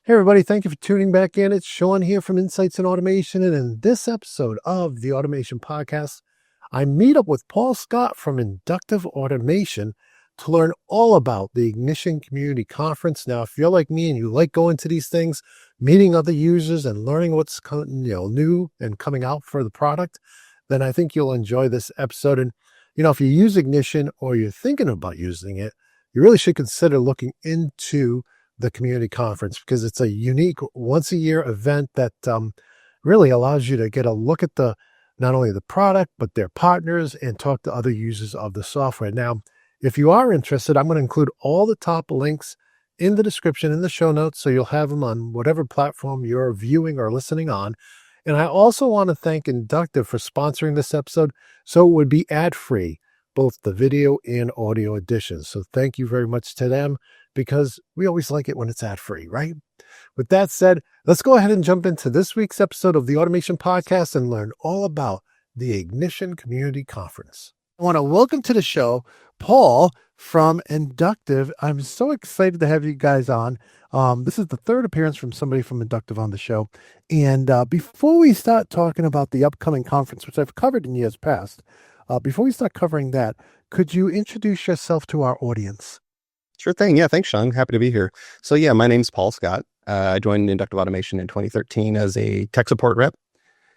Hey everybody, thank you for tuning back in. It's Shawn here from Insights in Automation, and in this episode of the Automation Podcast, I meet up with Paul Scott from Inductive Automation to learn all about the Ignition Community Conference. Now, if you're like me and you like going to these things, meeting other users and learning what's new and coming out for the product, then I think you'll enjoy this episode. And if you use Ignition or you're thinking about using it, you really should consider looking into the community conference, because it's a unique once a year event that really allows you to get a look at not only the product, but their partners and talk to other users of the software. Now, if you are interested, I'm going to include all the top links in the description, in the show notes, so you'll have them on whatever platform you're viewing or listening on. And I also want to thank Inductive for sponsoring this episode, so it would be ad-free, both the video and audio editions. So thank you very much to them, because we always like it when it's ad-free, right? With that said, let's go ahead and jump into this week's episode of the Automation Podcast and learn all about the Ignition Community Conference. I want to welcome to the show Paul from Inductive. I'm so excited to have you guys on. This is the third appearance from somebody from Inductive on the show. And before we start talking about the upcoming conference, which I've covered in years past, before we start covering that, could you introduce yourself to our audience? Sure thing. Yeah, thanks, Sean. Happy to be here. So yeah, my name's Paul Scott. I joined Inductive Automation in 2013 as a tech support rep.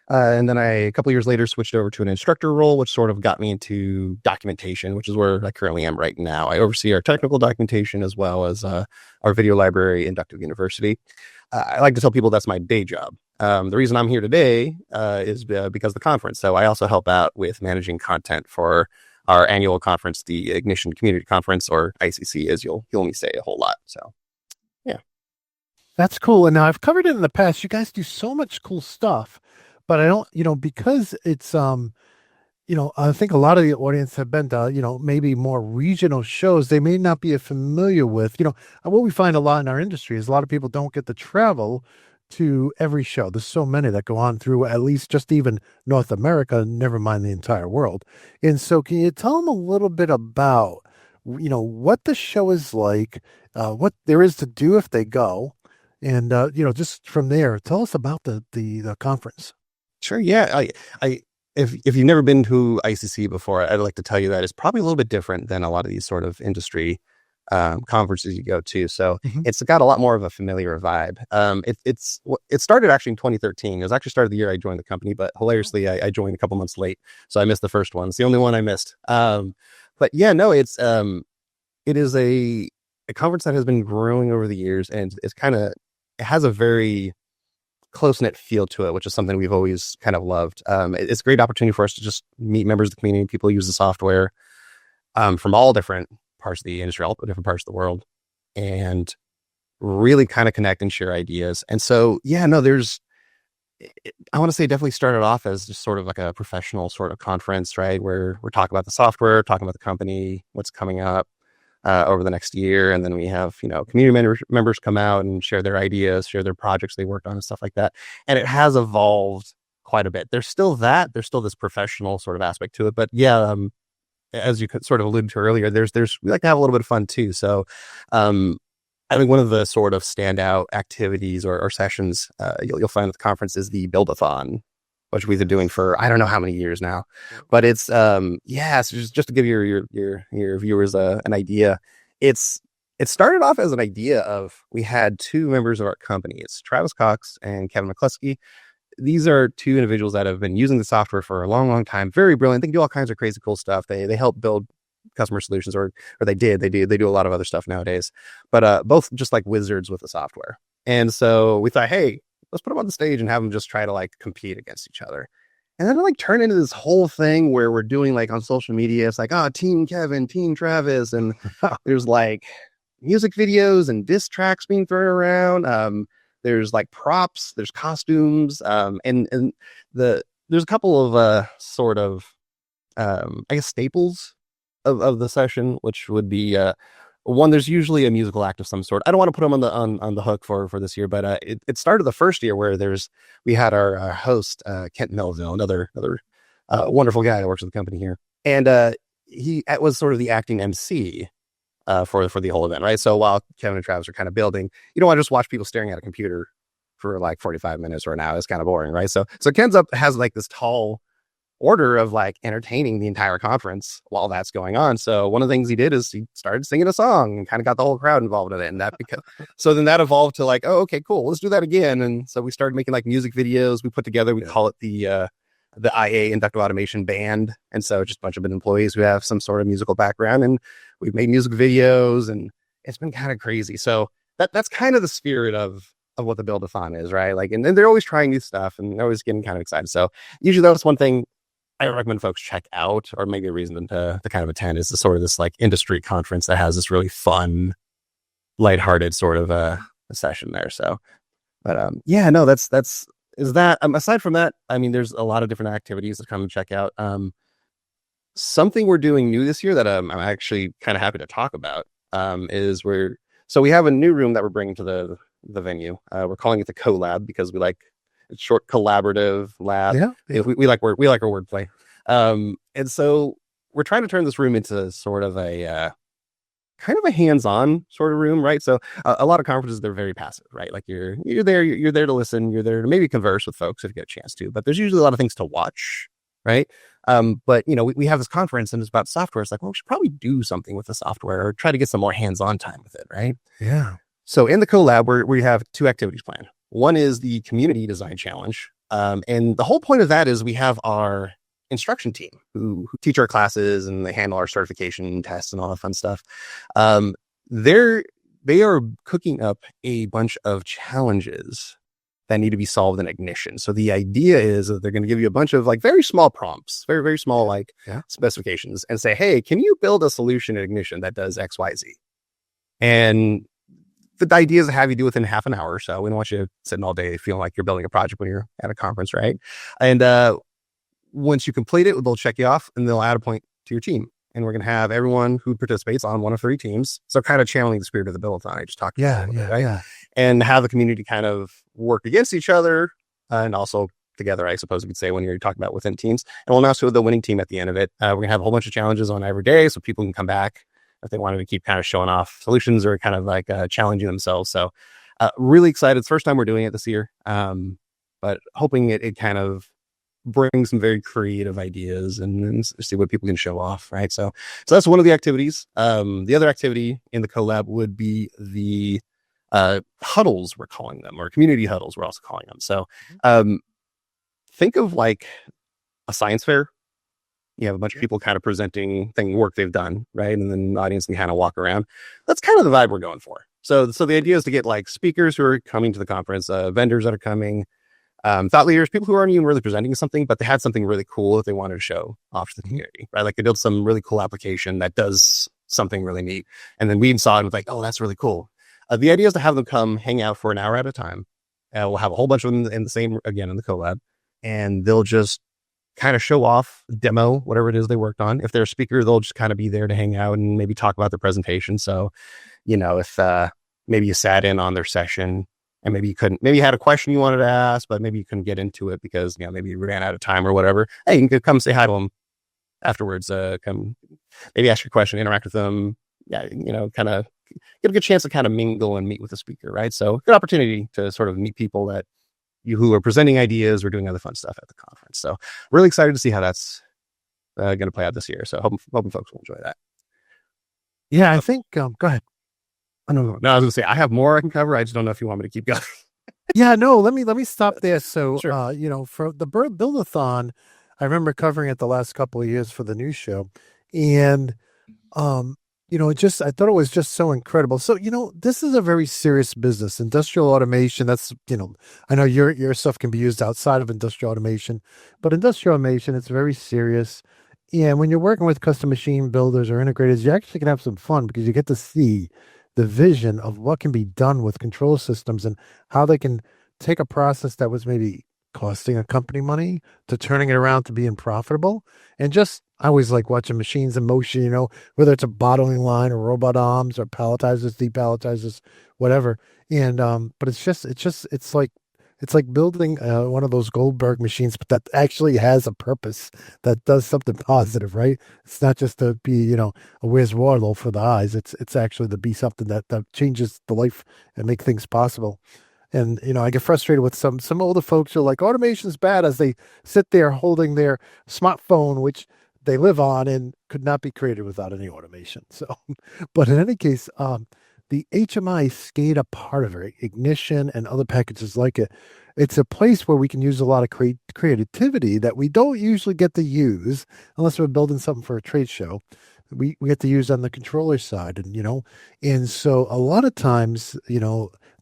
And then a couple years later, switched over to an instructor role, which sort of got me into documentation, which is where I currently am right now. I oversee our technical documentation as well as our video library, Inductive University. I like to tell people that's my day job. The reason I'm here today is because of the conference. So I also help out with managing content for our annual conference, the Ignition Community Conference, or ICC, as you'll hear me say a whole lot. So, yeah. That's cool. And now I've covered it in the past. You guys do so much cool stuff, but I don't, because it's, I think a lot of the audience have been to, maybe more regional shows they may not be familiar with. What we find a lot in our industry is a lot of people don't get to travel to every show. There's so many that go on through at least just even North America, never mind the entire world. And so can you tell them a little bit about, what the show is like, what there is to do if they go, and, just from there, tell us about the conference. Sure. Yeah. If you've never been to ICC before, I'd like to tell you that it's probably a little bit different than a lot of these sort of industry conferences you go to. So it's got a lot more of a familiar vibe. It started actually in 2013. It was actually started the year I joined the company, but hilariously, I joined a couple months late. So I missed the first one. It's the only one I missed. But yeah, no, it is a conference that has been growing over the years, and it has a very close-knit feel to it, which is something we've always kind of loved. It's a great opportunity for us to just meet members of the community, people who use the software from all different parts of the industry, all different parts of the world, and really kind of connect and share ideas. And so, yeah, no, I want to say definitely started off as just sort of like a professional sort of conference, right? Where we're talking about the software, talking about the company, what's coming up over the next year. And then we have, community members come out and share their ideas, share their projects they worked on and stuff like that. And it has evolved quite a bit. There's still this professional sort of aspect to it, but yeah, as you could sort of allude to earlier, we like to have a little bit of fun too. So, I think one of the sort of standout activities or sessions you'll find at the conference is the Build-a-thon, which we've been doing for I don't know how many years now. But it's so just to give your viewers an idea, it started off as an idea of, we had two members of our company. It's Travis Cox and Kevin McCluskey. These are two individuals that have been using the software for a long, long time. Very brilliant. They can do all kinds of crazy cool stuff. They help build customer solutions, or they do a lot of other stuff nowadays. But both just like wizards with the software. And so we thought, hey, let's put them on the stage and have them just try to like compete against each other. And then it turned into this whole thing where we're doing on social media. It's Team Kevin, Team Travis, and there's music videos and diss tracks being thrown around. There's props, there's costumes, and there's a couple of sort of I guess staples of the session, which would be one. There's usually a musical act of some sort. I don't want to put them on the hook for this year, but it started the first year where we had our host Kent Melville, another wonderful guy that works with the company here, and he was sort of the acting MC for the whole event, right? So while Kevin and Travis are kind of building, you don't want to just watch people staring at a computer for like 45 minutes or an hour. It's kind of boring, right? So Ken's up has like this tall order of like entertaining the entire conference while that's going on. So one of the things he did is he started singing a song and kind of got the whole crowd involved in it. And that so then that evolved to like, oh, okay, cool. Let's do that again. And so we started making like music videos. We put together, we call it the IA Inductive Automation Band. And so just a bunch of employees who have some sort of musical background, and we've made music videos, and it's been kind of crazy. So that's kind of the spirit of what the Build-a-thon is, right? Like, and they're always trying new stuff and they're always getting kind of excited. So usually that's one thing I recommend folks check out, or maybe a reason to kind of attend, is the sort of this like industry conference that has this really fun, lighthearted sort of a session there. So, but yeah, no, that's is that aside from that, I mean, there's a lot of different activities to come and check out. Something we're doing new this year that I'm actually kind of happy to talk about is we have a new room that we're bringing to the venue. We're calling it the Co-Lab because we like it's short, collaborative lab. Yeah. We like our wordplay. And so we're trying to turn this room into sort of a kind of a hands-on sort of room, right? So a lot of conferences, they're very passive, right? Like you're there to listen, you're there to maybe converse with folks if you get a chance to, but there's usually a lot of things to watch, right? But you know, we have this conference and it's about software. It's like, well, we should probably do something with the software or try to get some more hands-on time with it, right? Yeah. So in the Co-Lab, we have 2 activities planned. One is the community design challenge. And the whole point of that is we have our instruction team who teach our classes and they handle our certification tests and all that fun stuff. They are cooking up a bunch of challenges that need to be solved in Ignition. So the idea is that they're going to give you a bunch of like very small prompts, very, very small, like specifications, and say, hey, can you build a solution in Ignition that does X, Y, Z? And the idea is to have you do within half an hour or so. We don't want you sitting all day feeling like you're building a project when you're at a conference, right? And once you complete it, they'll check you off and they'll add a point to your team. And we're going to have everyone who participates on one of 3 teams. So kind of channeling the spirit of the Build-a-thon I just talked about. Right? And have the community kind of work against each other and also together, I suppose you could say, when you're talking about within teams. And we'll announce who the winning team at the end of it. We're going to have a whole bunch of challenges on every day so people can come back if they wanted to keep kind of showing off solutions or kind of like challenging themselves. So really excited. It's the first time we're doing it this year, but hoping it kind of brings some very creative ideas and see what people can show off. Right. So that's one of the activities. The other activity in the Co-Lab would be the huddles, we're calling them, or community huddles, we're also calling them. So think of like a science fair. You have a bunch of people kind of presenting work they've done, right? And then the audience can kind of walk around. That's kind of the vibe we're going for. So the idea is to get like speakers who are coming to the conference, vendors that are coming, thought leaders, people who aren't even really presenting something, but they had something really cool that they wanted to show off to the community, right? Like they built some really cool application that does something really neat. And then we saw it and was like, oh, that's really cool. The idea is to have them come hang out for an hour at a time. We'll have a whole bunch of them in the Co-Lab, and they'll just kind of show off, demo, whatever it is they worked on. If they're a speaker, they'll just kind of be there to hang out and maybe talk about their presentation. So, you know, if maybe you sat in on their session and maybe you had a question you wanted to ask, but maybe you couldn't get into it because, you know, maybe you ran out of time or whatever. Hey, you can come say hi to them afterwards. Come maybe ask your question, interact with them. Yeah, you know, kind of get a good chance to kind of mingle and meet with the speaker, right? So good opportunity to sort of meet people that who are presenting ideas or doing other fun stuff at the conference. So really excited to see how that's going to play out this year. So hoping folks will enjoy that. Yeah, I think, go ahead. No, I was going to say, I have more I can cover. I just don't know if you want me to keep going. Yeah, no, let me stop there. So, Sure. you know, for the Build-a-thon, I remember covering it the last couple of years for the news show. And, you know, I thought it was just so incredible. So, you know, this is a very serious business. Industrial automation, that's, you know, I know your stuff can be used outside of industrial automation, but industrial automation, it's very serious. And when you're working with custom machine builders or integrators, you actually can have some fun because you get to see the vision of what can be done with control systems and how they can take a process that was maybe costing a company money to turning it around to being profitable. And just, I always like watching machines in motion, you know, whether it's a bottling line or robot arms or palletizers, depalletizers, whatever. And, but it's like, it's like building one of those Goldberg machines, but that actually has a purpose that does something positive, right? It's not just to be, a Where's Waldo for the eyes. It's actually to be something that changes the life and make things possible. And I get frustrated with some older folks who are like automation's bad as they sit there holding their smartphone, which they live on and could not be created without any automation. So, but in any case, the HMI SCADA part of it, ignition and other packages like it, it's a place where we can use a lot of creativity that we don't usually get to use unless we're building something for a trade show. We get to use on the controller side, and so a lot of times,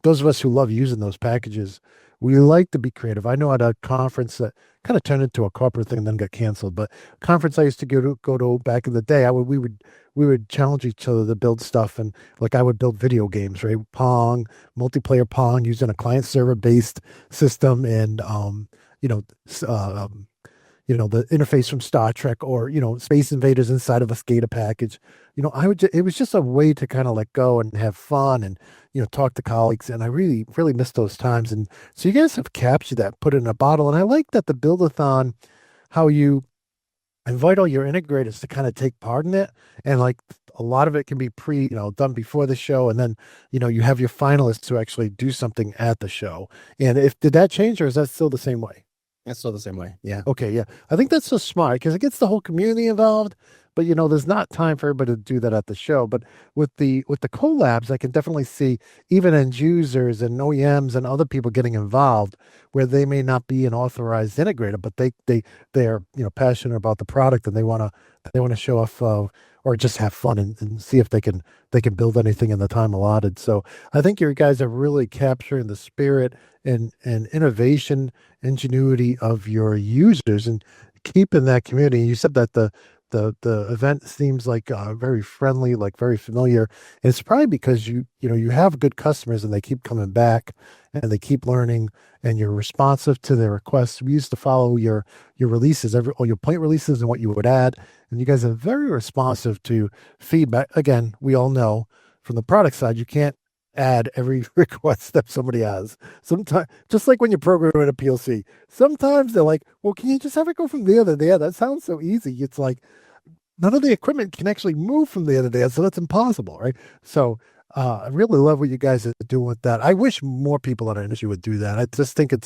those of us who love using those packages, we like to be creative. I know at a conference that kind of turned into a corporate thing and then got canceled, but conference I used to go to back in the day, we would challenge each other to build stuff, and like I would build video games, right? Pong, multiplayer Pong using a client server based system, and you know, s- uh, um, the interface from Star Trek, or Space Invaders inside of a SCADA package. It was just a way to kind of let go and have fun, and talk to colleagues, and I really really miss those times. And so you guys have captured that, put it in a bottle, and I like that the build-a-thon, how you invite all your integrators to kind of take part in it, and like a lot of it can be done before the show, and then you have your finalists who actually do something at the show. And if did that change, or is that still the same way? It's still the same way. Yeah. Okay, yeah. I think that's so smart because it gets the whole community involved, but there's not time for everybody to do that at the show. But with the collabs, I can definitely see even end users and OEMs and other people getting involved where they may not be an authorized integrator, but they're passionate about the product, and they want to show off, or just have fun, and see if they can build anything in the time allotted. So I think you guys are really capturing the spirit and innovation, ingenuity of your users, and keeping that community. You said that the event seems like very friendly, like very familiar. And it's probably because you have good customers and they keep coming back and they keep learning, and you're responsive to their requests. We used to follow your releases, or your point releases, and what you would add. And you guys are very responsive to feedback. Again, we all know from the product side, you can't add every request that somebody has. Sometimes, just like when you're programming a PLC, sometimes they're like, well, can you just have it go from there to there? That sounds so easy. It's like none of the equipment can actually move from there to there, so that's impossible, right? So I really love what you guys are doing with that. I wish more people in our industry would do that. I just think and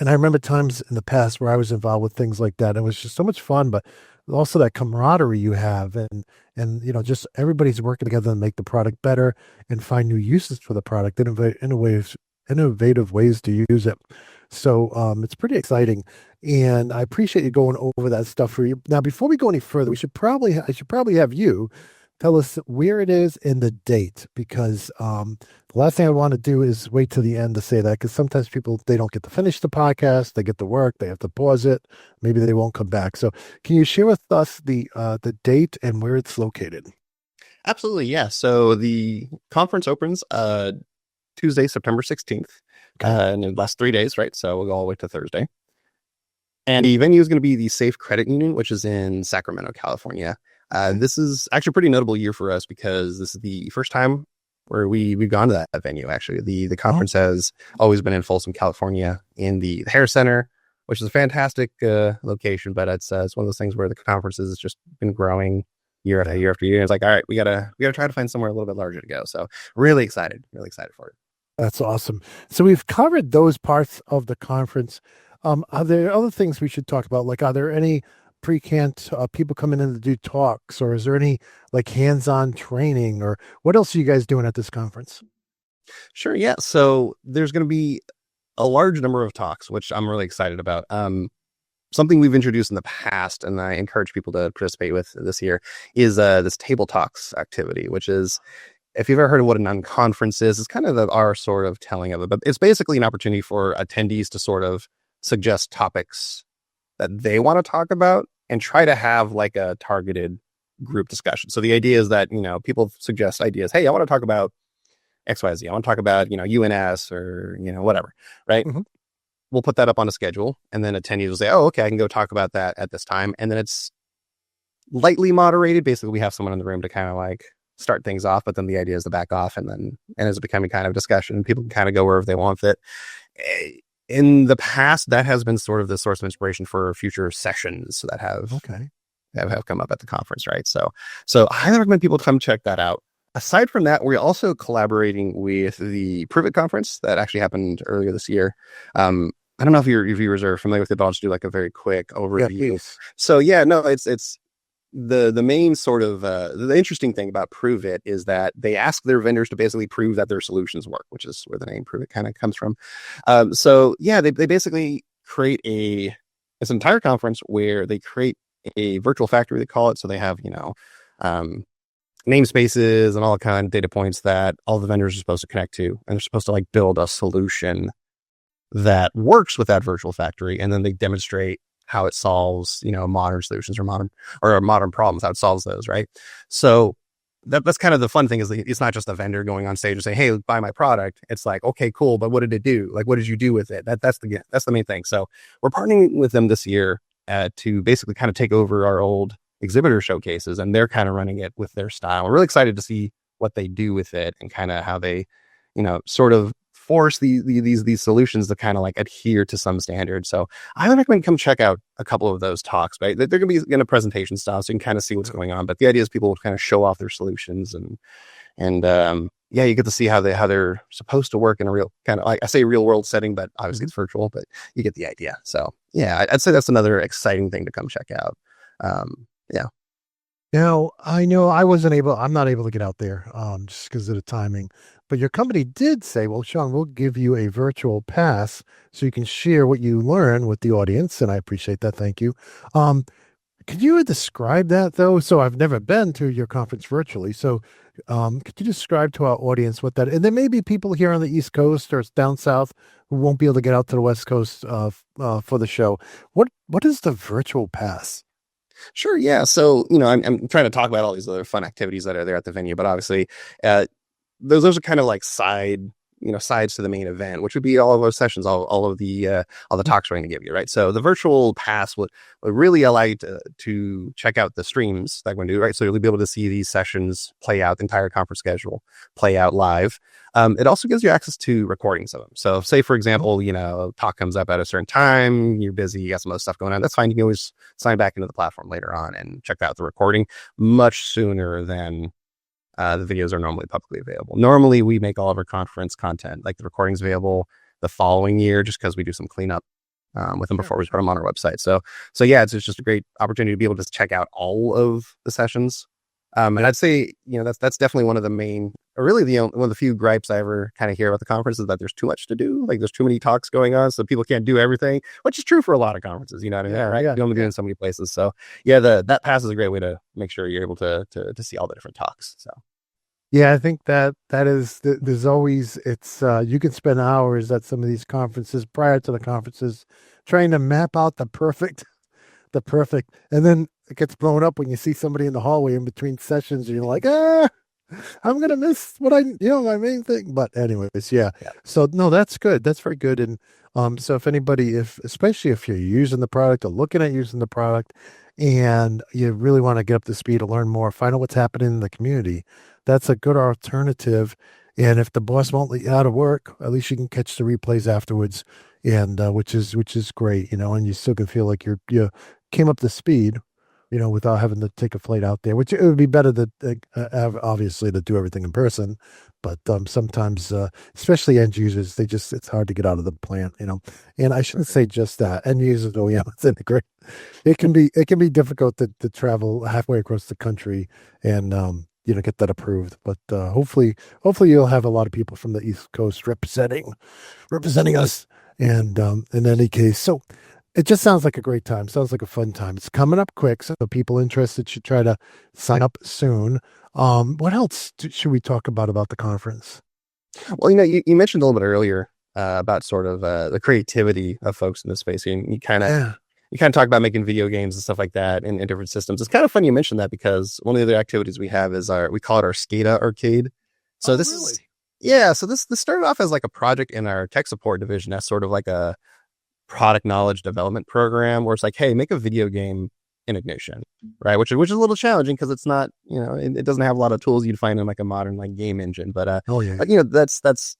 I remember times in the past where I was involved with things like that. It was just so much fun, but also that camaraderie you have, and just everybody's working together to make the product better and find new uses for the product, innovative ways to use it. So it's pretty exciting, and I appreciate you going over that stuff for you. Now, before we go any further, I should probably have you tell us where it is and the date, because the last thing I want to do is wait till the end to say that, because sometimes people, they don't get to finish the podcast, they get to work, they have to pause it, maybe they won't come back. So can you share with us the date and where it's located? Absolutely. Yeah. So the conference opens Tuesday, September 16th, Okay. and it lasts 3 days, right? So we'll go all the way to Thursday. And the venue is going to be the Safe Credit Union, which is in Sacramento, California. This is actually a pretty notable year for us because this is the first time where we've gone to that venue. Actually, the conference has always been in Folsom, California, in the Hair Center, which is a fantastic location. But it's one of those things where the conference has just been growing year after year after year. It's like, all right, we gotta try to find somewhere a little bit larger to go. So really excited for it. That's awesome. So we've covered those parts of the conference. Are there other things we should talk about? Like, are there any pre-cant people coming in to do talks, or is there any like hands-on training, or what else are you guys doing at this conference? Sure, yeah. So there's going to be a large number of talks, which I'm really excited about. Something we've introduced in the past, and I encourage people to participate with this year, is this table talks activity, which is, if you've ever heard of what an unconference is, it's kind of our sort of telling of it. But it's basically an opportunity for attendees to sort of suggest topics that they want to talk about and try to have like a targeted group discussion. So the idea is that, people suggest ideas. Hey, I want to talk about XYZ. I want to talk about, UNS or, whatever, right? Mm-hmm. We'll put that up on a schedule, and then attendees will say, oh, okay, I can go talk about that at this time. And then it's lightly moderated. Basically, we have someone in the room to kind of like start things off, but then the idea is to back off, and it's becoming kind of discussion. People can kind of go wherever they want with it. in the past, that has been sort of the source of inspiration for future sessions that have come up at the conference, right? So I highly recommend people come check that out. Aside from that, we're also collaborating with the Prove It conference that actually happened earlier this year. I don't know if your viewers are familiar with it, but I'll just do like a very quick overview. So yeah, no, it's the main sort of the interesting thing about Prove It is that they ask their vendors to basically prove that their solutions work, which is where the name Prove It kind of comes from. So yeah, they basically create this entire conference where they create a virtual factory, they call it. So they have, namespaces and all kind of data points that all the vendors are supposed to connect to, and they're supposed to like build a solution that works with that virtual factory, and then they demonstrate how it solves, modern solutions or modern problems, how it solves those, right? So that's kind of the fun thing, is it's not just a vendor going on stage and saying, hey, buy my product. It's like, okay, cool, but what did it do? Like, what did you do with it? That's the main thing. So we're partnering with them this year to basically kind of take over our old exhibitor showcases, and they're kind of running it with their style. We're really excited to see what they do with it, and kind of how they, sort of force these solutions to kind of like adhere to some standards. So I would recommend come check out a couple of those talks, right? They're going to be in a presentation style, so you can kind of see what's going on. But the idea is people will kind of show off their solutions, and yeah, you get to see how they're supposed to work in a real kind of, like I say, real world setting, but obviously it's virtual, but you get the idea. So yeah, I'd say that's another exciting thing to come check out. Yeah. Now, I know I'm not able to get out there just because of the timing, but your company did say, well, Shawn, we'll give you a virtual pass so you can share what you learn with the audience. And I appreciate that. Thank you. Could you describe that though? So I've never been to your conference virtually. So could you describe to our audience what that, and there may be people here on the East Coast or down South who won't be able to get out to the West Coast for the show. What is the virtual pass? Sure. Yeah. So, I'm trying to talk about all these other fun activities that are there at the venue, but obviously, those are kind of like sides to the main event, which would be all of those sessions, all of the talks we're going to give you, right? So the virtual pass would really allow you to check out the streams that we're going to do, right? So you'll be able to see these sessions play out, the entire conference schedule play out live. It also gives you access to recordings of them. So say, for example, talk comes up at a certain time, you're busy, you got some other stuff going on. That's fine. You can always sign back into the platform later on and check out the recording much sooner than the videos are normally publicly available. Normally, we make all of our conference content, like the recordings, available the following year, just because we do some cleanup with them before we put them on our website. So yeah, it's just a great opportunity to be able to check out all of the sessions. And I'd say, that's definitely one of the main, or really one of the few gripes I ever kind of hear about the conference, is that there's too much to do. Like there's too many talks going on, so people can't do everything, which is true for a lot of conferences. You know what I mean? Right? You only do it in so many places. So yeah, that pass is a great way to make sure you're able to see all the different talks. So. Yeah, I think that is, there's always, it's, you can spend hours at some of these conferences prior to the conferences trying to map out the perfect, and then it gets blown up when you see somebody in the hallway in between sessions and you're like, I'm going to miss what my main thing. But anyways, yeah. So no, that's good. That's very good. And, so if anybody, especially if you're using the product or looking at using the product and you really want to get up to speed to learn more, find out what's happening in the community, that's a good alternative. And if the boss won't let you out of work, at least you can catch the replays afterwards, and which is great, and you still can feel like you came up to speed, without having to take a flight out there. Which it would be better to obviously to do everything in person, but sometimes, especially end users, it's hard to get out of the plant, And I shouldn't say just that end users, OEMs integrate. It can be difficult to travel halfway across the country and get that approved. But hopefully you'll have a lot of people from the East Coast representing us. And in any case, so it just sounds like a great time. Sounds like a fun time. It's coming up quick, so people interested should try to sign up soon. What else should we talk about the conference? Well, you mentioned a little bit earlier about sort of the creativity of folks in this space. You kind of talk about making video games and stuff like that in different systems. It's kind of funny you mentioned that, because one of the other activities we have is we call it our SCADA arcade. So so this started off as like a project in our tech support division as sort of like a product knowledge development program, where it's like, hey, make a video game in Ignition, right? Which is a little challenging because it's not, it doesn't have a lot of tools you'd find in like a modern like game engine. But but that's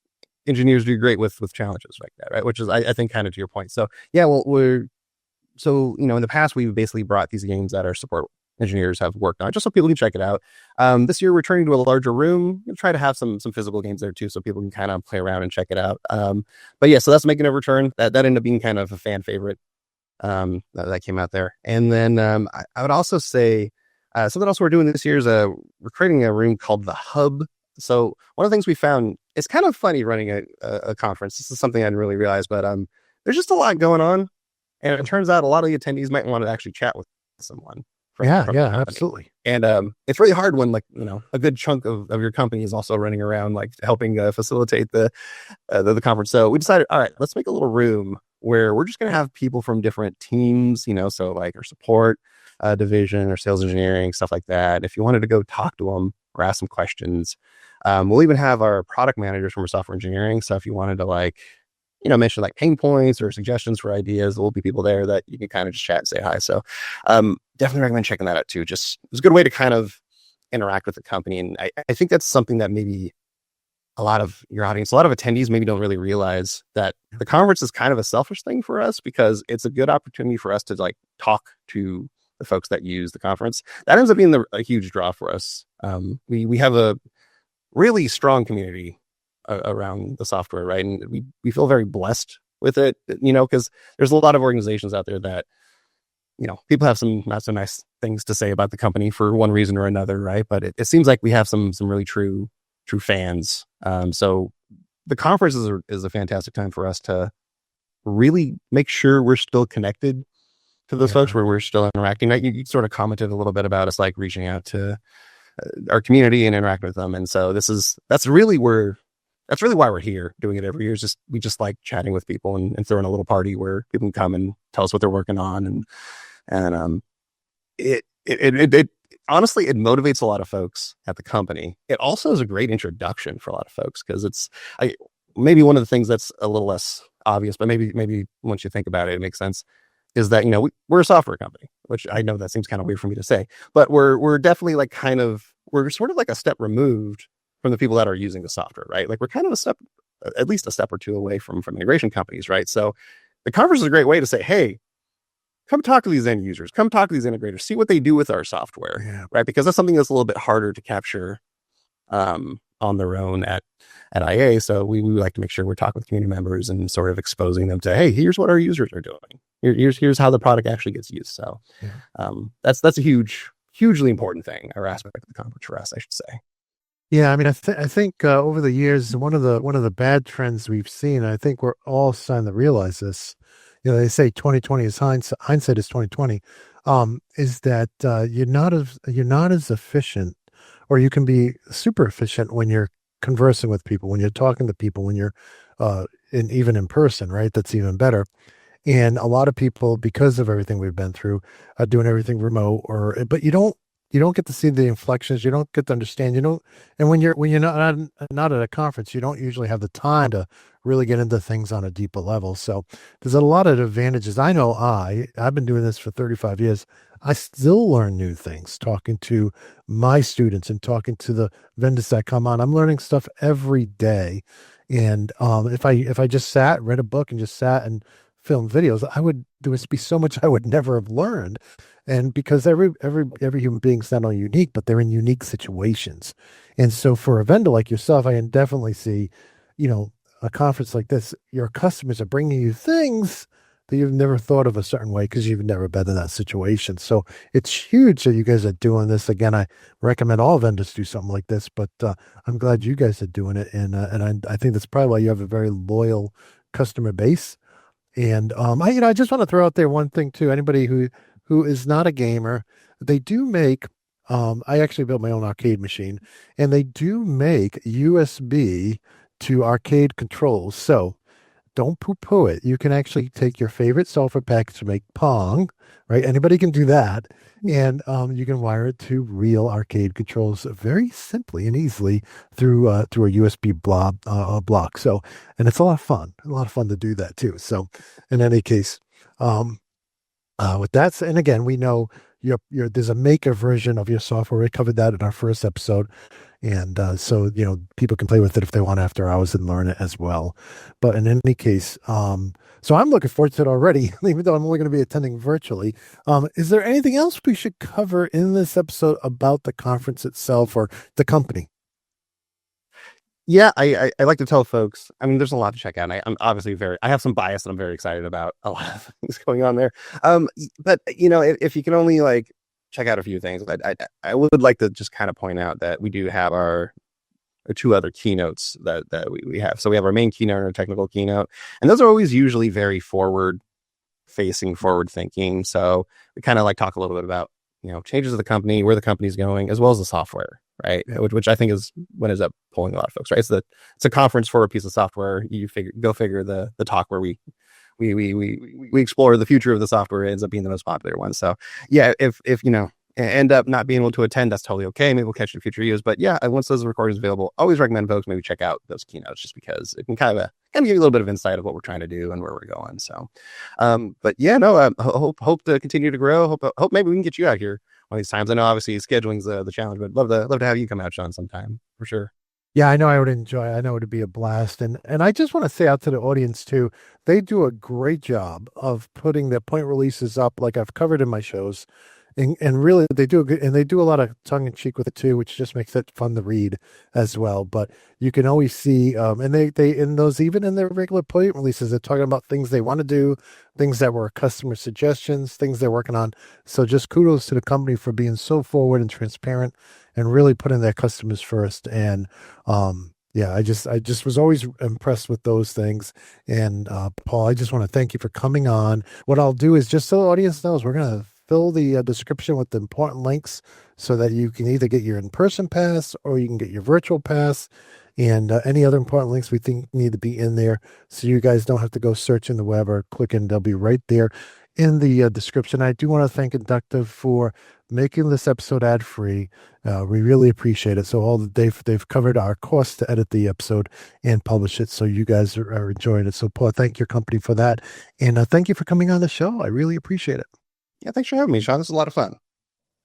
engineers do great with challenges like that, right? Which is, I think, kind of to your point. So yeah, well, in the past we've basically brought these games that our support engineers have worked on just so people can check it out. This year we're turning to a larger room. We'll try to have some physical games there too, so people can kind of play around and check it out. But yeah, so that's making a return. That ended up being kind of a fan favorite that came out there. And then I would also say something else we're doing this year is we're creating a room called the Hub. So one of the things we found, it's kind of funny running a conference. This is something I didn't really realize, but there's just a lot going on. And it turns out a lot of the attendees might want to actually chat with someone. From Absolutely. And it's really hard when a good chunk of your company is also running around like helping facilitate the conference. So we decided, all right, let's make a little room where we're just going to have people from different teams, so like our support division or sales engineering, stuff like that. If you wanted to go talk to them or ask some questions, we'll even have our product managers from our software engineering. So if you wanted to mention like pain points or suggestions for ideas, there will be people there that you can kind of just chat and say hi. So definitely recommend checking that out too. Just it's a good way to kind of interact with the company. And I think that's something that maybe a lot of your audience, a lot of attendees maybe don't really realize, that the conference is kind of a selfish thing for us, because it's a good opportunity for us to like talk to the folks that use the conference. That ends up being a huge draw for us. We have a really strong community around the software, right? And we feel very blessed with it, because there's a lot of organizations out there that, people have some not so nice things to say about the company for one reason or another, right? But it seems like we have some really true fans. So the conference is a fantastic time for us to really make sure we're still connected to those folks, where we're still interacting. Right? You sort of commented a little bit about us like reaching out to our community and interacting with them. And so that's really why we're here doing it every year. We just like chatting with people and throwing a little party where people can come and tell us what they're working on. And it honestly, it motivates a lot of folks at the company. It also is a great introduction for a lot of folks, because it's maybe one of the things that's a little less obvious, but maybe once you think about it, it makes sense, is that, we're a software company, which I know that seems kind of weird for me to say, but we're definitely we're sort of like a step removed from the people that are using the software, right? Like we're kind of at least a step or two away from integration companies, right? So the conference is a great way to say, hey, come talk to these end users, come talk to these integrators, see what they do with our software, right? Because that's something that's a little bit harder to capture on their own at IA. So we like to make sure we're talking with community members and sort of exposing them to, hey, here's what our users are doing. Here's how the product actually gets used. So that's a hugely important thing, or aspect of the conference for us, I should say. Yeah, I mean, I think over the years, one of the bad trends we've seen, I think we're all starting to realize this. They say 2020 is hindsight is 2020. Is that you're not as efficient, or you can be super efficient when you're conversing with people, when you're talking to people, when you're even in person, right? That's even better. And a lot of people, because of everything we've been through, are doing everything remote, but you don't get to see the inflections. You don't get to understand. And when you're not at a conference, you don't usually have the time to really get into things on a deeper level. So there's a lot of advantages. I know I've been doing this for 35 years. I still learn new things talking to my students and talking to the vendors that come on. I'm learning stuff every day. And if I just read a book and just sat and filmed videos, there would be so much I would never have learned. And because every human being's not only unique, but they're in unique situations. And so for a vendor like yourself, I can definitely see, a conference like this, your customers are bringing you things that you've never thought of a certain way because you've never been in that situation. So it's huge that you guys are doing this. Again, I recommend all vendors do something like this, but I'm glad you guys are doing it. And I think that's probably why you have a very loyal customer base. And I just want to throw out there one thing too. Anybody who is not a gamer, they do make, I actually built my own arcade machine, and they do make USB to arcade controls. So don't poo-poo it. You can actually take your favorite software package to make Pong, right? Anybody can do that. And you can wire it to real arcade controls very simply and easily through a USB block. So, and it's a lot of fun to do that too. So in any case, With that, and again, we know there's a maker version of your software. We covered that in our first episode. And so, people can play with it if they want after hours and learn it as well. But in any case, so I'm looking forward to it already, even though I'm only going to be attending virtually. Is there anything else we should cover in this episode about the conference itself or the company? Yeah, I like to tell folks, I mean, there's a lot to check out. I'm obviously I have some bias and I'm very excited about a lot of things going on there. But if you can only like check out a few things, I would like to just kind of point out that we do have our two other keynotes that we have. So we have our main keynote and our technical keynote, and those are always usually very forward thinking. So we kind of like talk a little bit about, changes of the company, where the company's going, as well as the software, right? Which I think is what ends up pulling a lot of folks, right? It's a conference for a piece of software. Go figure the talk where we explore the future of the software ends up being the most popular one. So yeah, if end up not being able to attend, that's totally okay. Maybe we'll catch it in future years. But yeah, once those recordings available, always recommend folks maybe check out those keynotes just because it can kind of give you a little bit of insight of what we're trying to do and where we're going. So, but yeah, no, hope to continue to grow. Hope maybe we can get you out here one of these times. I know obviously scheduling's the challenge, but love to have you come out, Shawn, sometime for sure. Yeah, I know I would enjoy it. I know it'd be a blast. And I just want to say out to the audience too, they do a great job of putting their point releases up like I've covered in my shows. And really they do a good, and they do a lot of tongue in cheek with it too, which just makes it fun to read as well. But you can always see, and they in those, even in their regular point releases, they're talking about things they want to do, things that were customer suggestions, things they're working on. So just kudos to the company for being so forward and transparent and really putting their customers first. And yeah, I just was always impressed with those things. And Paul, I just want to thank you for coming on. What I'll do is, just so the audience knows, we're gonna fill the description with the important links so that you can either get your in-person pass or you can get your virtual pass, and any other important links we think need to be in there, so you guys don't have to go searching the web or clicking. They'll be right there in the description. I do want to thank Inductive for making this episode ad free. We really appreciate it. So they've covered our costs to edit the episode and publish it, so you guys are enjoying it. So Paul, thank your company for that, and thank you for coming on the show. I really appreciate it. Yeah, thanks for having me, Shawn. This is a lot of fun.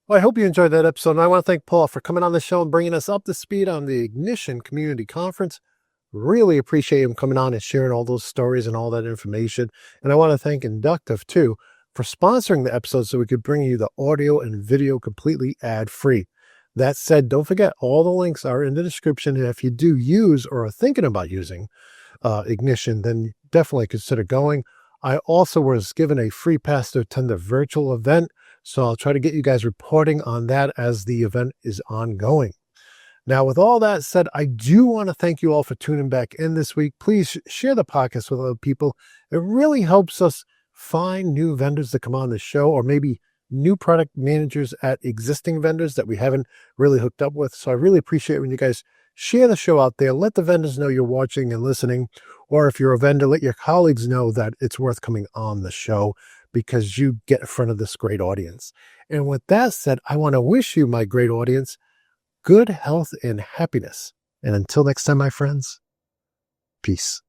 Well, I hope you enjoyed that episode, and I want to thank Paul for coming on the show and bringing us up to speed on the Ignition Community Conference. Really appreciate him coming on and sharing all those stories and all that information. And I want to thank Inductive, too, for sponsoring the episode so we could bring you the audio and video completely ad-free. That said, don't forget, all the links are in the description, and if you do use or are thinking about using Ignition, then definitely consider going. I also was given a free pass to attend the virtual event, so I'll try to get you guys reporting on that as the event is ongoing. Now, with all that said, I do want to thank you all for tuning back in this week. Please share the podcast with other people. It really helps us find new vendors to come on the show, or maybe new product managers at existing vendors that we haven't really hooked up with. So I really appreciate when you guys share the show out there. Let the vendors know you're watching and listening. Or if you're a vendor, let your colleagues know that it's worth coming on the show, because you get in front of this great audience. And with that said, I want to wish you, my great audience, good health and happiness. And until next time, my friends, peace.